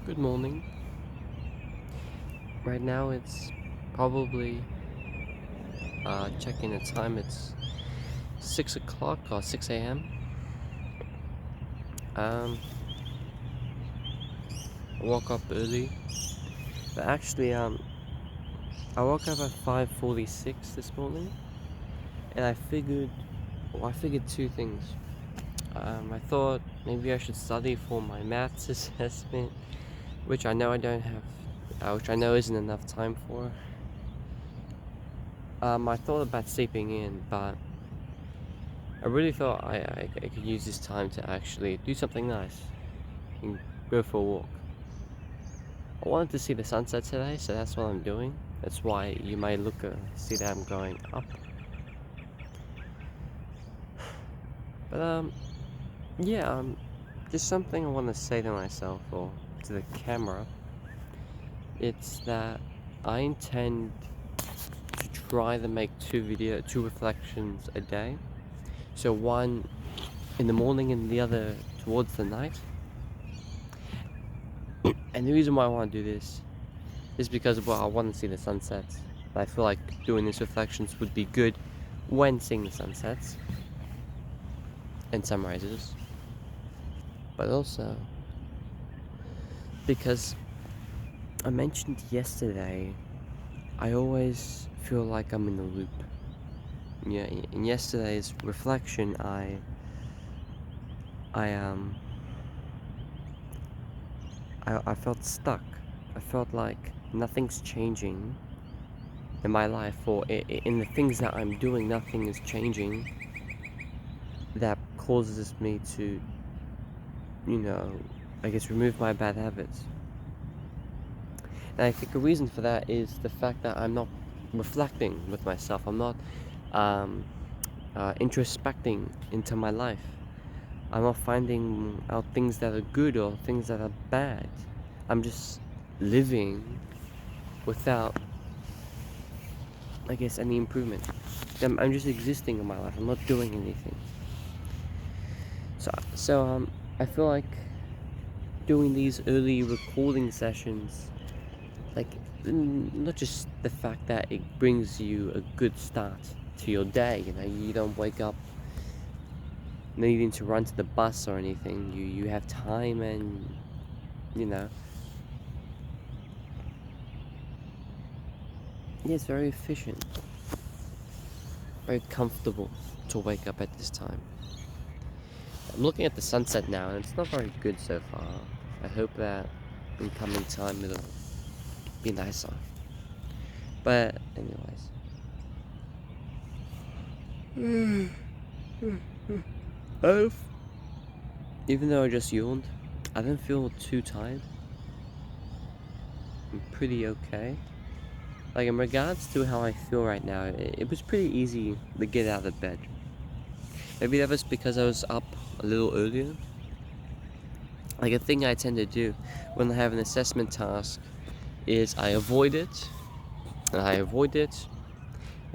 Good morning. Right now it's probably checking the time. It's 6 o'clock or 6 a.m. Um, I woke up early, but actually I woke up at 5:46 this morning, and I figured two things. I thought maybe I should study for my maths assessment, which I know I don't have, which I know isn't enough time for. I thought about sleeping in, but I really thought I could use this time to actually do something nice and go for a walk. I wanted to see the sunset today, so that's what I'm doing. That's why you might see that I'm going up. But yeah, just something I want to say to myself or to the camera. It's that I intend to try to make two reflections a day. So one in the morning and the other towards the night. And the reason why I want to do this is because, well, I want to see the sunsets. I feel like doing these reflections would be good when seeing the sunsets and sunrises. But also because I mentioned yesterday, I always feel like I'm in a loop. Yeah, in yesterday's reflection, I um, I felt stuck. I felt like nothing's changing in my life, or in the things that I'm doing, nothing is changing. That causes me to, you know, I guess remove my bad habits. And I think a reason for that is the fact that I'm not reflecting with myself. I'm not um, introspecting into my life. I'm not finding out things that are good or things that are bad. I'm just living without, I guess, any improvement. I'm just existing in my life. I'm not doing anything. So I feel like doing these early recording sessions, like, not just the fact that it brings you a good start to your day, you don't wake up needing to run to the bus or anything. You have time, and you know yeah, it's very efficient, very comfortable to wake up at this time. I'm looking at the sunset now, and it's not very good so far. I hope that in coming time it'll be nicer. But anyways, I've even though I just yawned, I don't feel too tired. I'm pretty okay. Like, in regards to how I feel right now, it was pretty easy to get out of bed. Maybe that was because I was up a little earlier. Like, a thing I tend to do when I have an assessment task is I avoid it, and I avoid it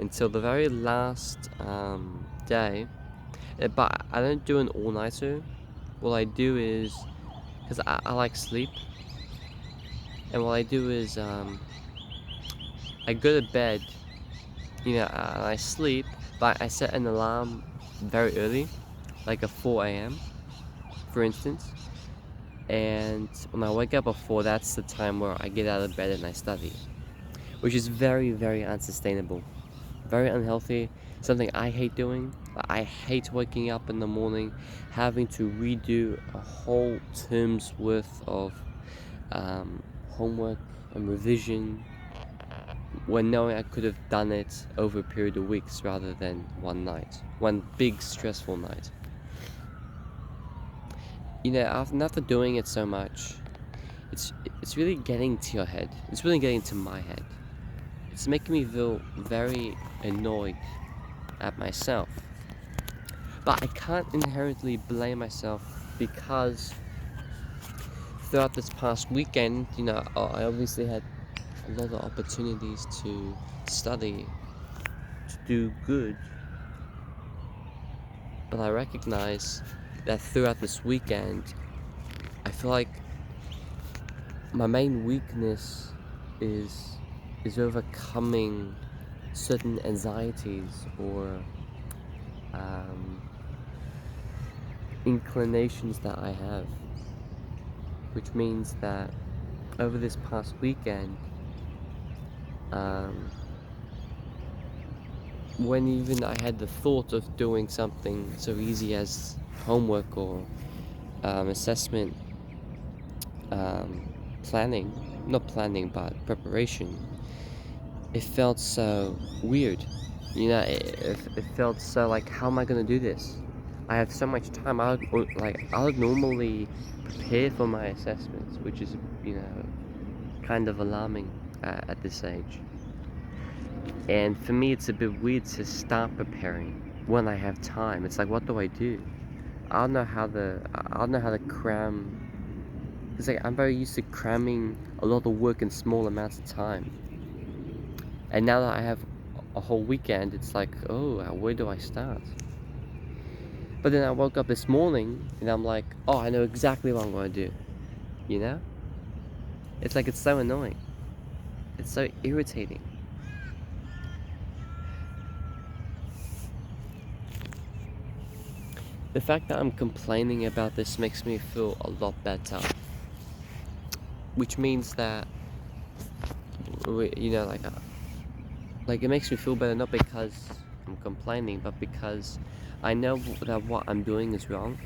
until the very last day. But I don't do an all-nighter. What I do is, because I like sleep, and what I do is I go to bed, and I sleep, but I set an alarm very early, like a 4 a.m., for instance. And when I wake up at 4, that's the time where I get out of bed and I study, which is very, very unsustainable, very unhealthy, something I hate doing. I hate waking up in the morning, having to redo a whole term's worth of homework and revision, when knowing I could have done it over a period of weeks rather than one night, one big stressful night. After doing it so much, it's really getting to your head. It's really getting to my head. It's making me feel very annoyed at myself. But I can't inherently blame myself because throughout this past weekend, I obviously had a lot of opportunities to study, to do good. But I recognize that throughout this weekend, I feel like my main weakness is overcoming certain anxieties or um, inclinations that I have, which means that over this past weekend, um, when even I had the thought of doing something so easy as homework or assessment planning, not planning but preparation, it felt so weird. You know, it felt so like, how am I gonna do this? I have so much time. I would normally prepare for my assessments, which is, you know, kind of alarming at this age. And for me, it's a bit weird to start preparing when I have time. It's like, what do I do? I don't know how to cram. It's like I'm very used to cramming a lot of work in small amounts of time. And now that I have a whole weekend, it's like, oh, where do I start? But then I woke up this morning and I'm like, oh, I know exactly what I'm going to do. You know? It's like, it's so annoying. It's so irritating. The fact that I'm complaining about this makes me feel a lot better. Which means that, you know, like it makes me feel better not because I'm complaining, but because I know that what I'm doing is wrong.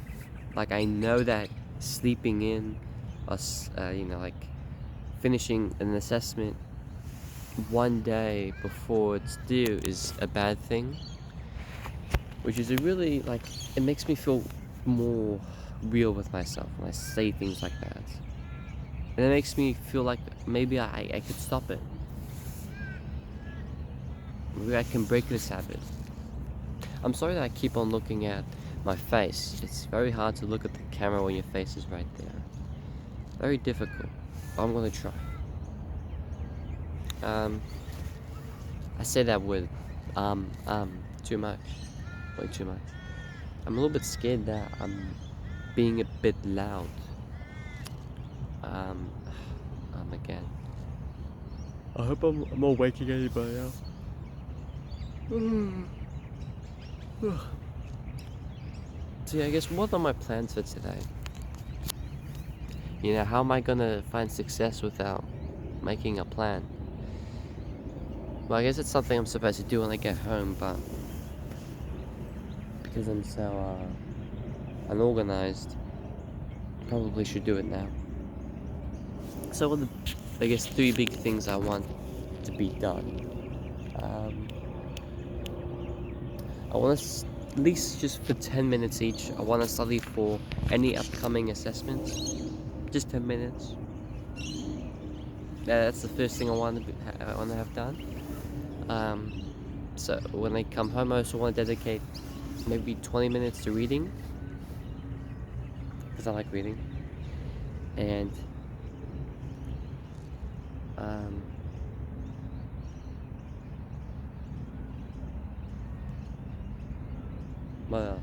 Like, I know that sleeping in, or you know, like finishing an assessment one day before it's due is a bad thing, which is a really, like, it makes me feel more real with myself when I say things like that. And it makes me feel like maybe I could stop it. Maybe I can break this habit. I'm sorry that I keep on looking at my face. It's very hard to look at the camera when your face is right there. Very difficult. But I'm gonna try. I say that with too much. Way too much. I'm a little bit scared that I'm being a bit loud. Again. I hope I'm not waking anybody up. So yeah, I guess what are my plans for today? You know, how am I gonna find success without making a plan? Well, I guess it's something I'm supposed to do when I get home, but because I'm so unorganized, probably should do it now. So what are the, I guess, 3 big things I want to be done? I want to, at least just for 10 minutes each, I want to study for any upcoming assessments. Just 10 minutes. That's the first thing I want to have done. So when I come home, I also want to dedicate maybe 20 minutes to reading, because I like reading. And what else?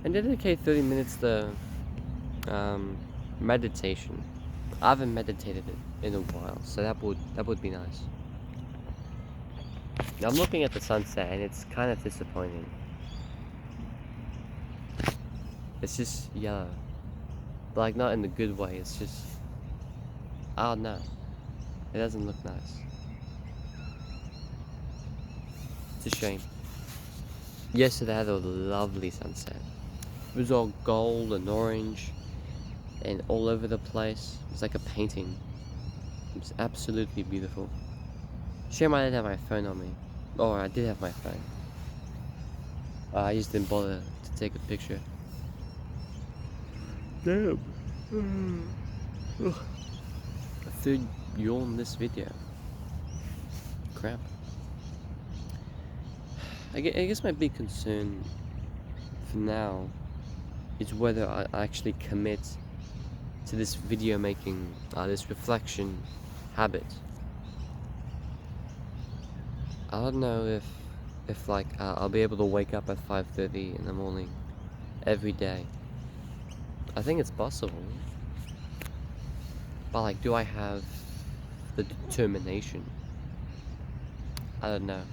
And dedicate 30 minutes to meditation. I haven't meditated in a while, so that would be nice. Now I'm looking at the sunset and it's kind of disappointing. It's just yellow, but like not in the good way. It's just, I don't know. It doesn't look nice. It's a shame. Yesterday I had a lovely sunset. It was all gold and orange and all over the place. It was like a painting. It was absolutely beautiful. Shame I didn't have my phone on me. Oh, I did have my phone. I just didn't bother to take a picture. Damn. A third yawn this video. Crap. I guess my big concern for now is whether I actually commit to this video making, this reflection habit. I don't know if if like I'll be able to wake up at 5:30 in the morning every day. I think it's possible, but like, do I have the determination? I don't know.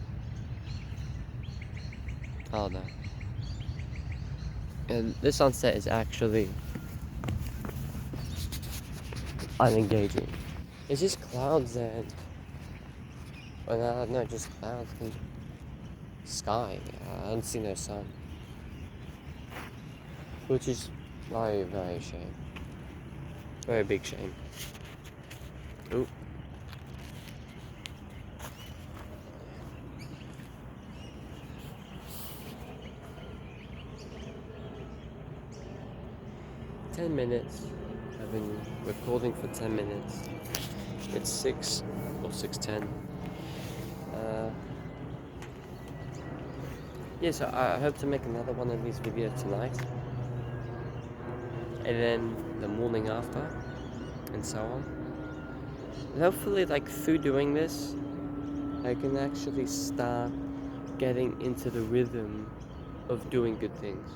I don't know. And this sunset is actually unengaging. It's just clouds and, well, no, just clouds and sky. I don't see no sun, which is very, very shame. Very big shame. Ooh. "10 minutes. I've been recording for 10 minutes. It's 6 or 6:10. Yeah, so I hope to make another one of these videos tonight, and then the morning after, and so on. And hopefully, like, through doing this, I can actually start getting into the rhythm of doing good things.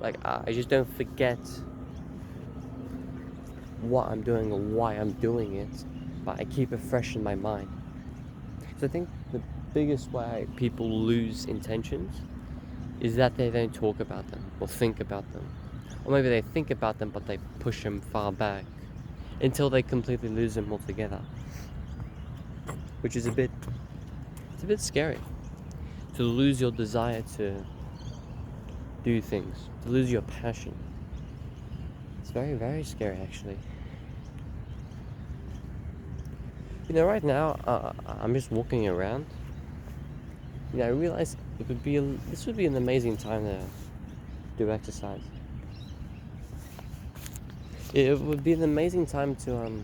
Like, I just don't forget what I'm doing or why I'm doing it, but I keep it fresh in my mind. So I think the biggest way people lose intentions is that they don't talk about them or think about them. Or maybe they think about them, but they push them far back until they completely lose them altogether. Which is it's a bit scary. To lose your desire to do things, to lose your passion. It's very, very scary, actually. You know, right now, I'm just walking around. You know, I realized this would be an amazing time to do exercise. It would be an amazing time to,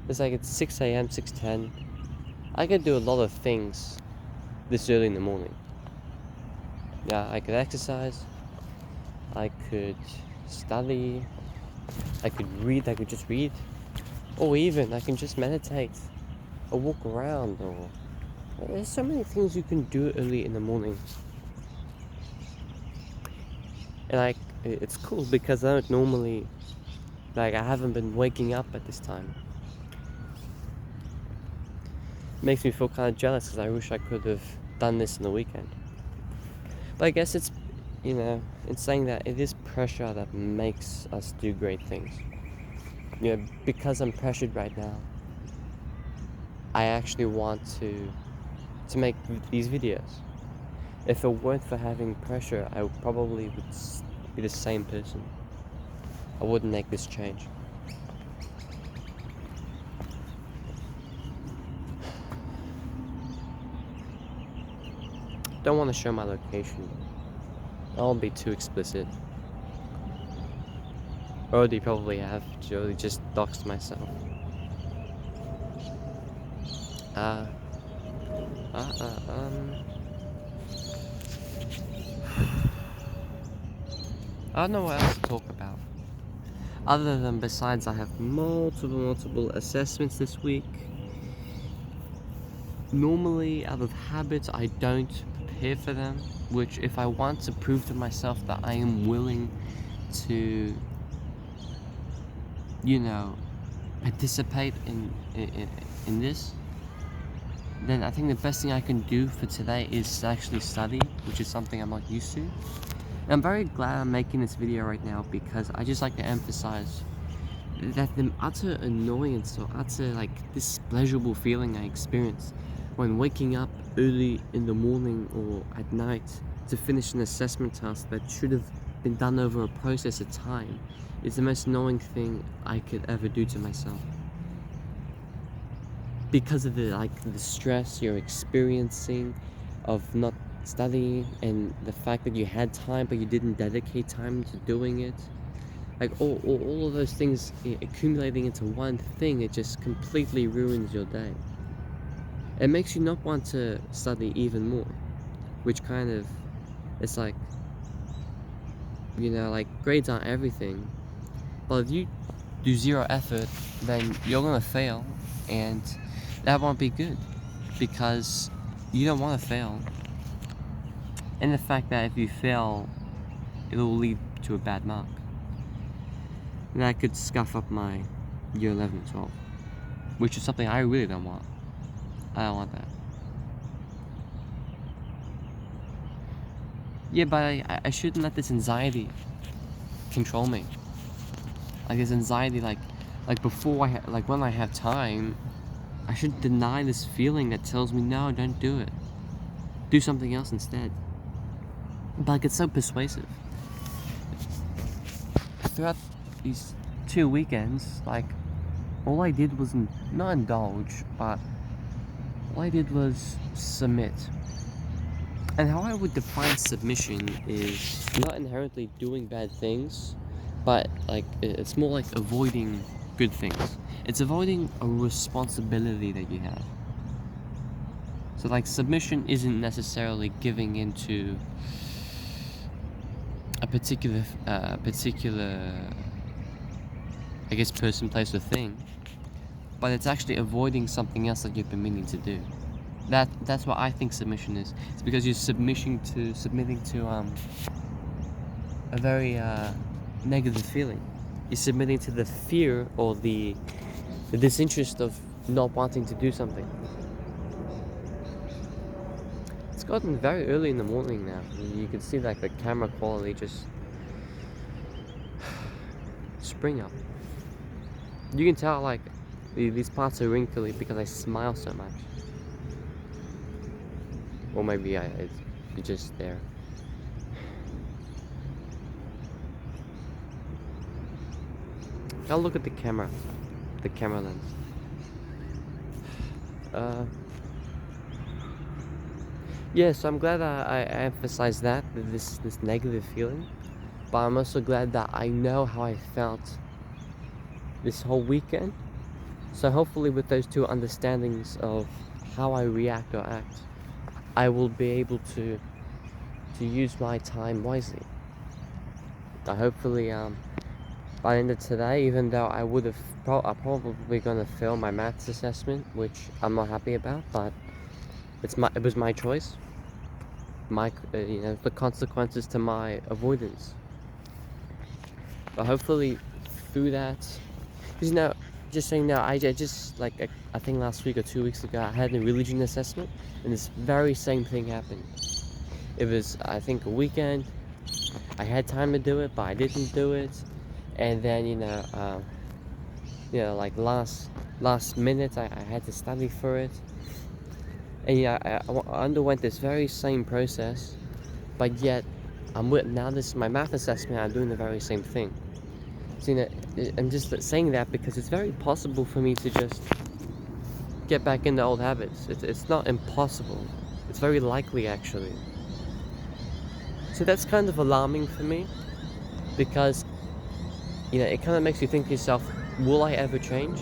it's like it's 6 a.m., 6:10. I could do a lot of things this early in the morning. Yeah, I could exercise, I could study, I could read, I could just read, or even I can just meditate, or walk around, or there's so many things you can do early in the morning. And it's cool because I don't normally, like, I haven't been waking up at this time. It makes me feel kind of jealous because I wish I could have done this in the weekend. But I guess it's, you know, it's saying that it is pressure that makes us do great things. You know, because I'm pressured right now, I actually want to make these videos. If it weren't for having pressure, I probably would be the same person. I wouldn't make this change. Don't want to show my location. I won't be too explicit. Already probably have. Already just doxed myself. I don't know what else to talk about. Other than besides I have multiple assessments this week. Normally, out of habit, I don't prepare for them, which if I want to prove to myself that I am willing to, you know, participate in this, then I think the best thing I can do for today is to actually study, which is something I'm not used to. And I'm very glad I'm making this video right now because I just like to emphasize that the utter annoyance or utter, like, displeasurable feeling I experience when waking up early in the morning or at night to finish an assessment task that should have been done over a process of time is the most annoying thing I could ever do to myself. Because of the stress you're experiencing of not studying and the fact that you had time but you didn't dedicate time to doing it. Like all of those things accumulating into one thing, it just completely ruins your day. It makes you not want to study even more, which kind of, it's like, you know, like, grades aren't everything, but if you do zero effort, then you're gonna fail, and that won't be good, because you don't want to fail. And the fact that if you fail, it will lead to a bad mark. And that could scuff up my year 11 and 12, which is something I really don't want. I don't want that. Yeah, but I shouldn't let this anxiety control me. Like this anxiety, like before like when I have time, I should deny this feeling that tells me no, don't do it. Do something else instead. But like it's so persuasive. Throughout these 2 weekends, like all I did was not indulge, but all I did was submit. And how I would define submission is not inherently doing bad things, but like it's more like avoiding good things. It's avoiding a responsibility that you have. So like submission isn't necessarily giving into a particular I guess person, place, or thing, but it's actually avoiding something else that you've been meaning to do. That's what I think submission is. It's because you're submitting to a very negative feeling. You're submitting to the fear or the disinterest of not wanting to do something. It's gotten very early in the morning now. You can see like the camera quality just spring up. You can tell like these parts are wrinkly because I smile so much. Or maybe it's just there. I'll look at the camera lens. Yeah, so I'm glad I emphasized this negative feeling, but I'm also glad that I know how I felt this whole weekend. So hopefully with those two understandings of how I react or act, I will be able to use my time wisely. Hopefully by the end of today, even though I'm probably gonna fail my maths assessment, which I'm not happy about, but it was my choice. The consequences to my avoidance. But hopefully through that, because just saying now, I just like I think last week or 2 weeks ago, I had a religion assessment, and this very same thing happened. It was, I think, a weekend. I had time to do it, but I didn't do it. And then like last minute, I had to study for it. And I underwent this very same process, but yet now this is my math assessment. I'm doing the very same thing. So I'm just saying that because it's very possible for me to just get back into old habits. It's not impossible. It's very likely, actually. So that's kind of alarming for me, because it kind of makes you think to yourself, will I ever change?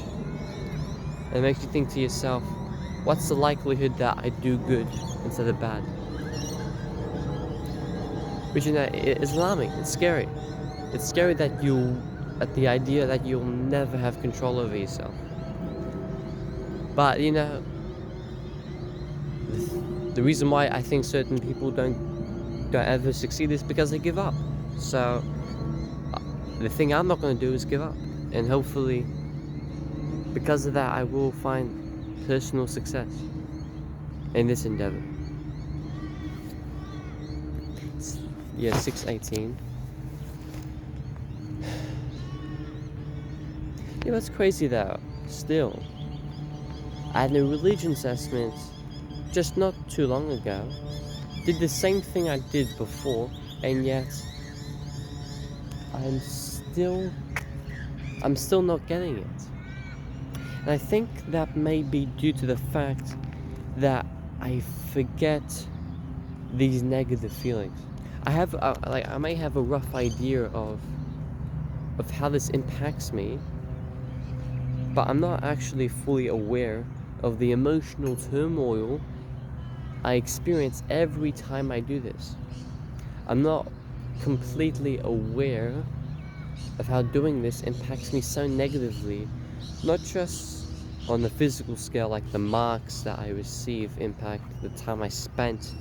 And it makes you think to yourself, what's the likelihood that I do good instead of bad? Which is alarming. It's scary. It's scary that at the idea that you'll never have control over yourself. But the reason why I think certain people don't ever succeed is because they give up. So the thing I'm not going to do is give up, and hopefully because of that I will find personal success in this endeavor. Yeah, 6:18. Yeah, that's crazy though. Still, I had a religion assessment just not too long ago. Did the same thing I did before, and yet I'm still not getting it. And I think that may be due to the fact that I forget these negative feelings. I may have a rough idea of how this impacts me, but I'm not actually fully aware of the emotional turmoil I experience every time I do this. I'm not completely aware of how doing this impacts me so negatively, not just on the physical scale, like the marks that I receive impact the time I spent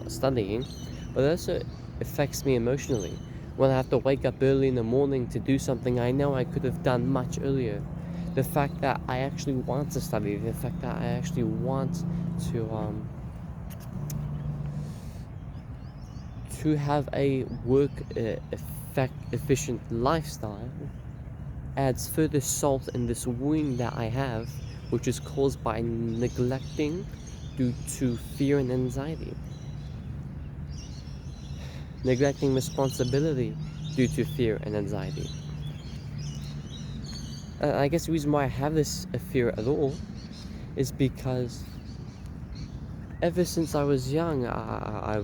studying, but it also affects me emotionally. When I have to wake up early in the morning to do something I know I could have done much earlier, the fact that I actually want to study, the fact that I actually want to have a work efficient lifestyle adds further salt in this wound that I have, which is caused by neglecting due to fear and anxiety. Neglecting responsibility due to fear and anxiety. I guess the reason why I have this fear at all is because ever since I was young, I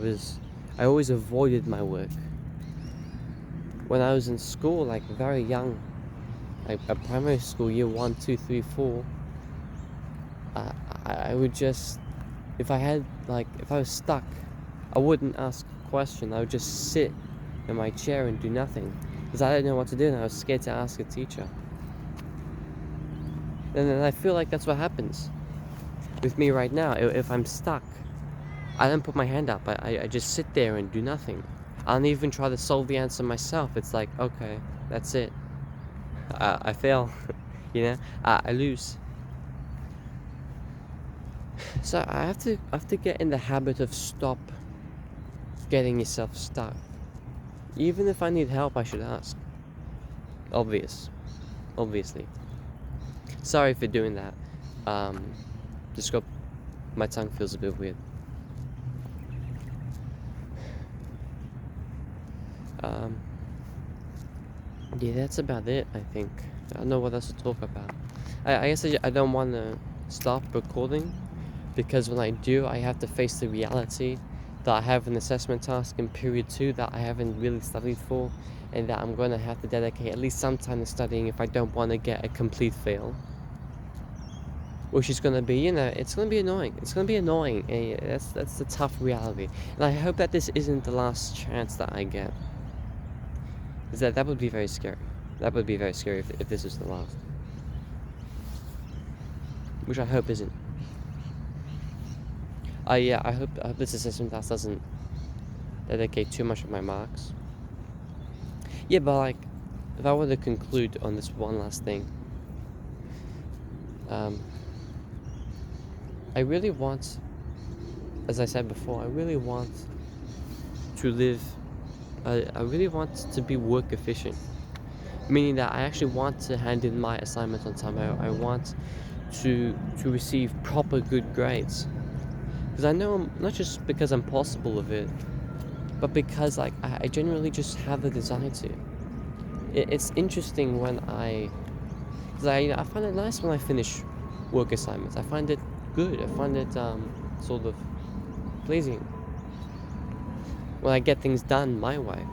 always avoided my work. When I was in school, like very young, like a primary school, year 1, 2, 3, 4, I would just, if I was stuck, I wouldn't ask a question. I would just sit in my chair and do nothing because I didn't know what to do and I was scared to ask a teacher. And then I feel like that's what happens with me right now. If I'm stuck, I don't put my hand up. I just sit there and do nothing. I don't even try to solve the answer myself. It's like, okay, that's it. I fail, you know. I lose. So I have to get in the habit of stop getting yourself stuck. Even if I need help, I should ask. Obviously. Sorry for doing that. Just got my tongue feels a bit weird. Yeah, that's about it, I think. I don't know what else to talk about. I guess I don't want to stop recording because when I do, I have to face the reality that I have an assessment task in period 2 that I haven't really studied for, and that I'm going to have to dedicate at least some time to studying if I don't want to get a complete fail. Which is going to be, it's going to be annoying. It's going to be annoying, and that's the tough reality. And I hope that this isn't the last chance that I get. Because that would be very scary. That would be very scary if this is the last. Which I hope isn't. Yeah, I hope this assessment task doesn't dedicate too much of my marks. Yeah, but like, if I were to conclude on this one last thing, I really want, as I said before, I really want to live, I really want to be work efficient. Meaning that I actually want to hand in my assignments on time. I want to receive proper good grades. Because I know not just because I'm possible of it, but because like I genuinely just have the desire to. It's interesting when because I find it nice when I finish work assignments. I find it good. I find it sort of pleasing when I get things done my way.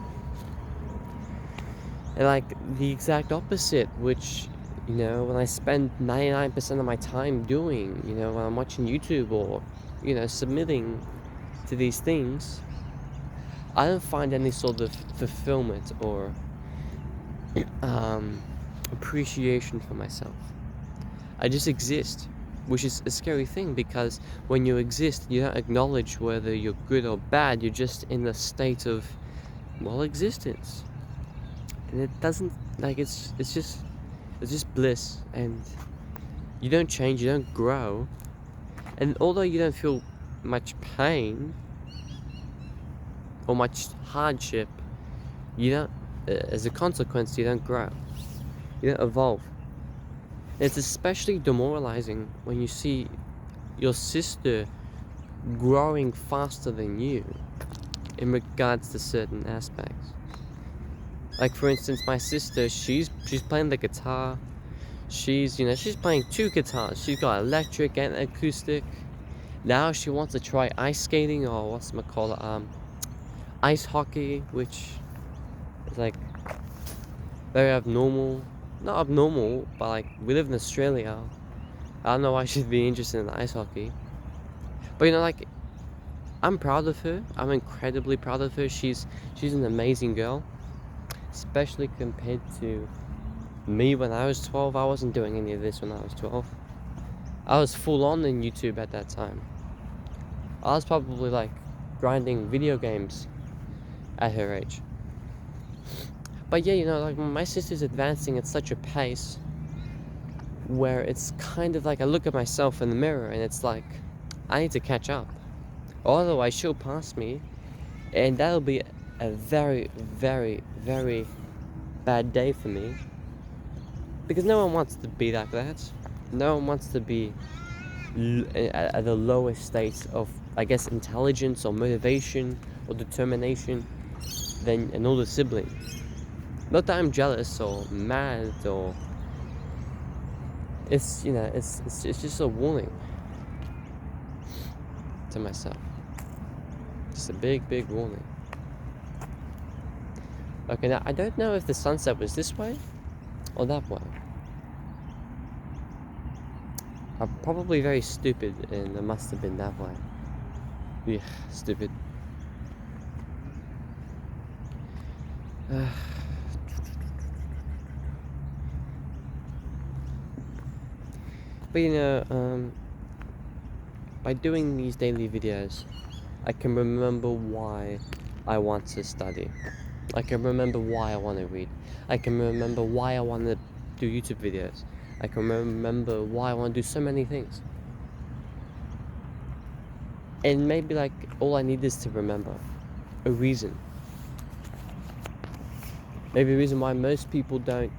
And like the exact opposite, which, when I spend 99% of my time doing, when I'm watching YouTube or, submitting to these things, I don't find any sort of fulfillment or appreciation for myself. I just exist, which is a scary thing because when you exist, you don't acknowledge whether you're good or bad. You're just in a state of, existence. And it doesn't, it's just bliss, and you don't change, you don't grow. And although you don't feel much pain or much hardship, you don't, as a consequence, you don't grow, you don't evolve. And it's especially demoralizing when you see your sister growing faster than you in regards to certain aspects. Like, for instance, my sister, she's playing the guitar. She's playing 2 guitars. She's got electric and acoustic. Now she wants to try ice skating, or ice hockey, which is like very abnormal. Not abnormal, but like, we live in Australia. I don't know why she'd be interested in ice hockey. But I'm proud of her. I'm incredibly proud of her. She's an amazing girl. Especially compared to Me when I was 12, I wasn't doing any of this when I was 12. I was full on in YouTube at that time. I was probably like grinding video games at her age. But yeah, you know, like my sister's advancing at such a pace where it's kind of like I look at myself in the mirror and it's like I need to catch up. Otherwise she'll pass me, and that'll be a very, very, very bad day for me. Because no one wants to be like that. No one wants to be at the lowest state of, I guess, intelligence or motivation or determination than an older sibling. Not that I'm jealous or mad or... It's, you know, it's just a warning to myself. Just a big, big warning. Okay, now I don't know if the sunset was this way or that way. I'm probably very stupid and it must have been that way. Yeah, stupid. But you know, by doing these daily videos, I can remember why I want to study. I can remember why I want to read. I can remember why I want to do YouTube videos. I can remember why I want to do so many things. And maybe like all I need is to remember a reason. Maybe the reason why most people don't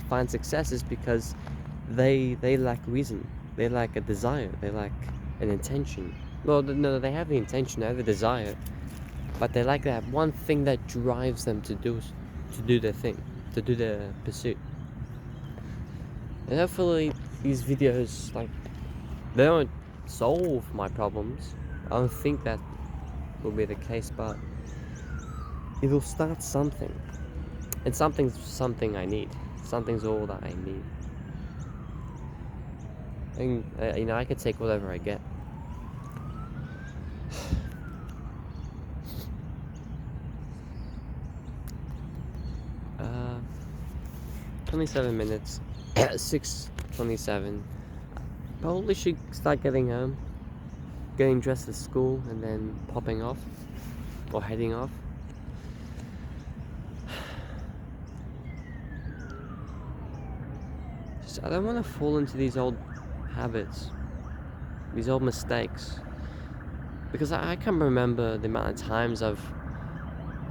find success is because they lack reason. They lack a desire. They lack an intention. Well, no, they have the intention, they have the desire, but they lack that one thing that drives them to do their thing, to do their pursuit. And hopefully these videos, like, they don't solve my problems. I don't think that will be the case, but it'll start something. And something's something I need. Something's all that I need. And, you know, I could take whatever I get. 27 minutes. 6:27. Probably should start getting home, getting dressed for school, and then popping off or heading off. Just, I don't want to fall into these old habits, these old mistakes, because I can't remember the amount of times I've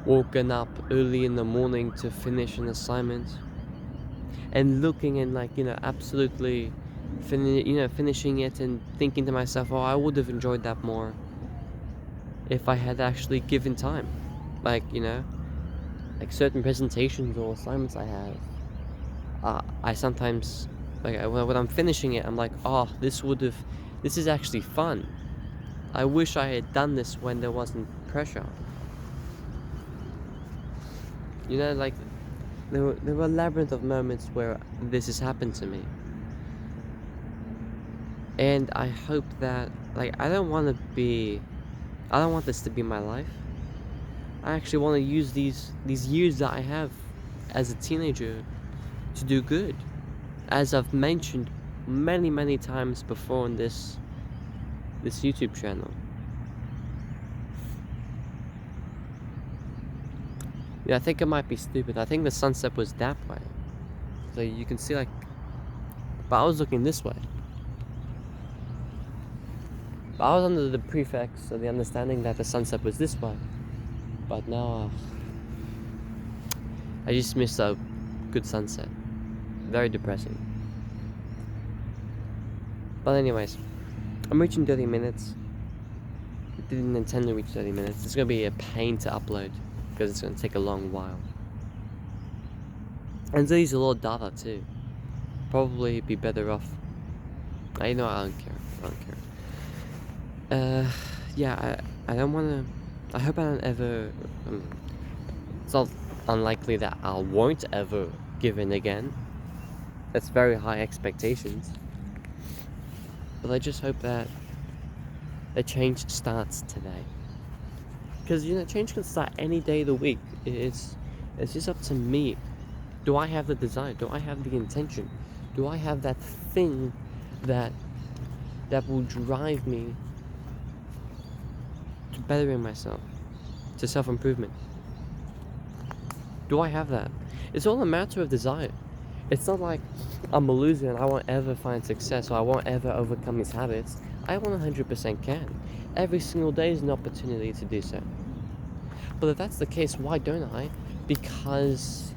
woken up early in the morning to finish an assignment and looking and, like, you know, absolutely finishing it and thinking to myself, oh, I would have enjoyed that more if I had actually given time. Like, you know, like certain presentations or assignments I have, I sometimes, like, when I'm finishing it, I'm like, oh, this is actually fun. I wish I had done this when there wasn't pressure. You know, like, there were a labyrinth of moments where this has happened to me. And I hope that, like, I don't want this to be my life. I actually want to use these years that I have as a teenager to do good. As I've mentioned many, many times before on this YouTube channel. Yeah, I think it might be stupid. I think the sunset was that way. So you can see, like, but I was looking this way. But I was under the prefix or the understanding that the sunset was this way. But now, I just missed a good sunset. Very depressing. But anyways, I'm reaching 30 minutes. I didn't intend to reach 30 minutes. It's going to be a pain to upload because it's going to take a long while. And to use a lot of data too. Probably be better off. I know, I don't care. Yeah, I don't want to... I hope I don't ever... it's not unlikely that I won't ever give in again. That's very high expectations. But I just hope that the change starts today. Because, you know, change can start any day of the week. It's just up to me Do I have the desire? Do I have the intention? Do I have that thing that will drive me to bettering myself, to self-improvement? Do I have that? It's all a matter of desire. It's not like I'm a loser and I won't ever find success or I won't ever overcome these habits. I 100% can. Every single day is an opportunity to do so. But if that's the case, why don't I? Because,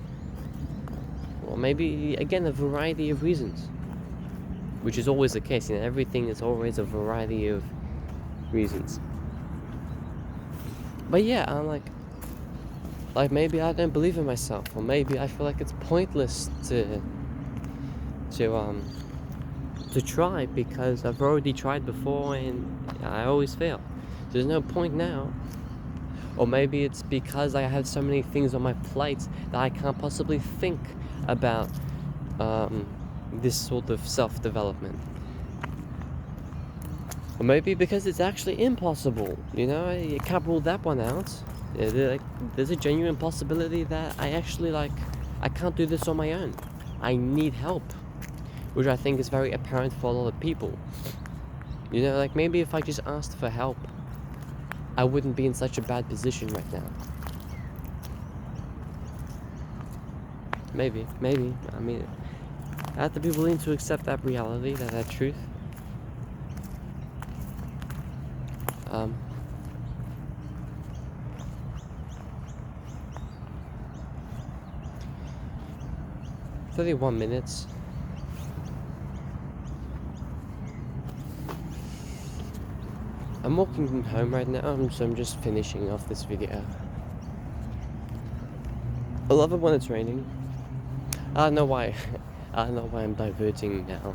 well, maybe, again, a variety of reasons. Which is always the case. Everything is always a variety of reasons. But yeah, I'm like maybe I don't believe in myself, or maybe I feel like it's pointless to try because I've already tried before and I always fail. There's no point now. Or maybe it's because I have so many things on my plate that I can't possibly think about this sort of self-development. Or maybe because it's actually impossible, you can't rule that one out. There's a genuine possibility that I can't do this on my own. I need help, which I think is very apparent for a lot of people. Maybe if I just asked for help, I wouldn't be in such a bad position right now. Maybe. I mean, I have to be willing to accept that reality, that truth. 31 minutes. I'm walking home right now, so I'm just finishing off this video. I love it when it's raining. I don't know why. I don't know why I'm diverting now.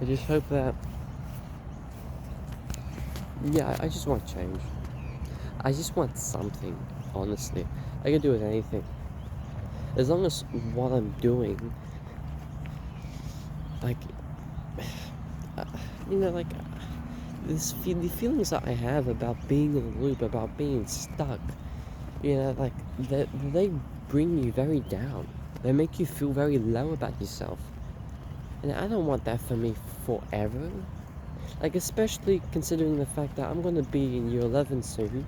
I just hope that. Yeah, I just want change. I just want something, honestly. I can do with anything. As long as what I'm doing, the feelings that I have about being in a loop, about being stuck, they bring you very down. They make you feel very low about yourself. And I don't want that for me forever. Especially considering the fact that I'm going to be in year 11 soon.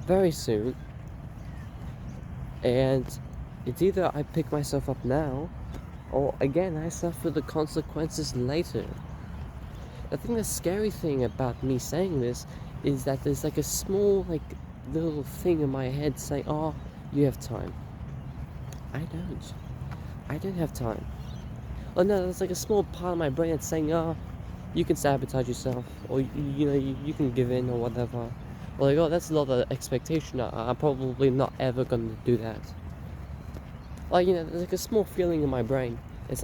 Very soon. And it's either I pick myself up now, or again, I suffer the consequences later. I think the scary thing about me saying this is that there's a small, little thing in my head saying, oh, you have time. I don't have time. Oh no, there's a small part of my brain that's saying, oh, you can sabotage yourself, or you can give in or whatever. Or oh, that's a lot of expectation. I'm probably not ever gonna do that. There's a small feeling in my brain. It's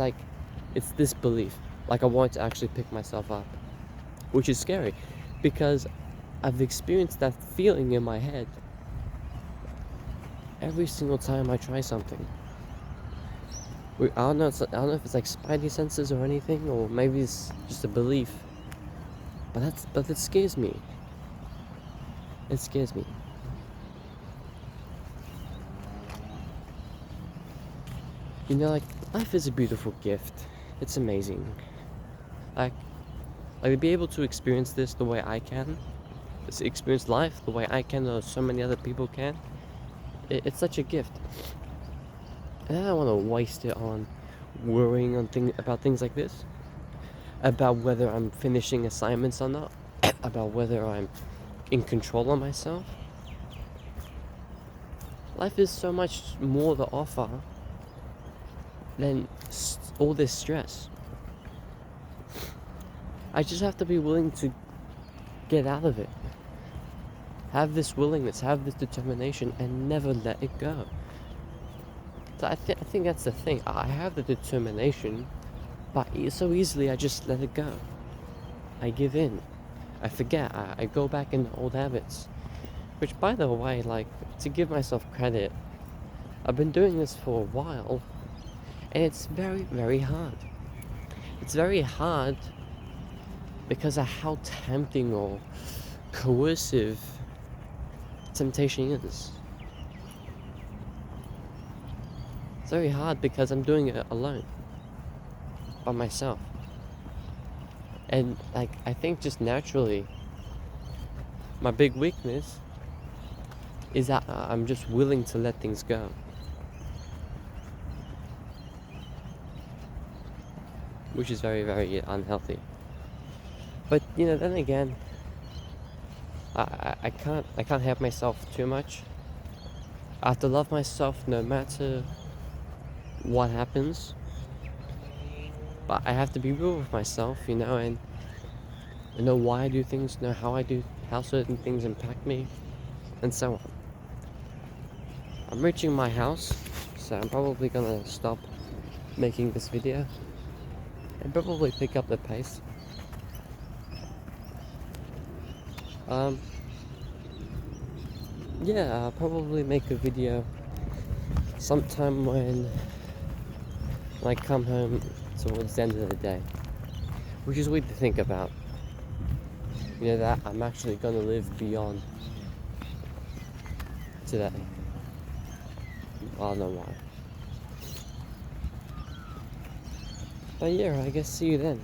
it's this belief. I want to actually pick myself up, which is scary, because I've experienced that feeling in my head every single time I try something. I don't know if it's spidey senses or anything, or maybe it's just a belief. But it scares me. It scares me. Life is a beautiful gift. It's amazing. To be able to experience this the way I can, experience life the way I can, or so many other people can, it's such a gift. And I don't want to waste it on worrying about things like this, about whether I'm finishing assignments or not, about whether I'm in control of myself. Life is so much more to offer than all this stress. I just have to be willing to get out of it. Have this willingness, have this determination, and never let it go. So I think that's the thing. I have the determination, but so easily I just let it go. I give in. I forget. I go back into old habits. Which, by the way, to give myself credit, I've been doing this for a while, and it's very, very hard. It's very hard because of how tempting or coercive temptation is. It's very hard because I'm doing it alone, by myself. And like, I think just naturally, my big weakness is that I'm just willing to let things go. Which is very, very unhealthy. But then again, I can't help myself too much. I have to love myself no matter what happens. But I have to be real with myself, and know why I do things, know how certain things impact me, and so on. I'm reaching my house, so I'm probably gonna stop making this video and probably pick up the pace. Yeah, I'll probably make a video sometime when I come home towards the end of the day, which is weird to think about. That I'm actually gonna live beyond today. I don't know why. But yeah, I guess see you then.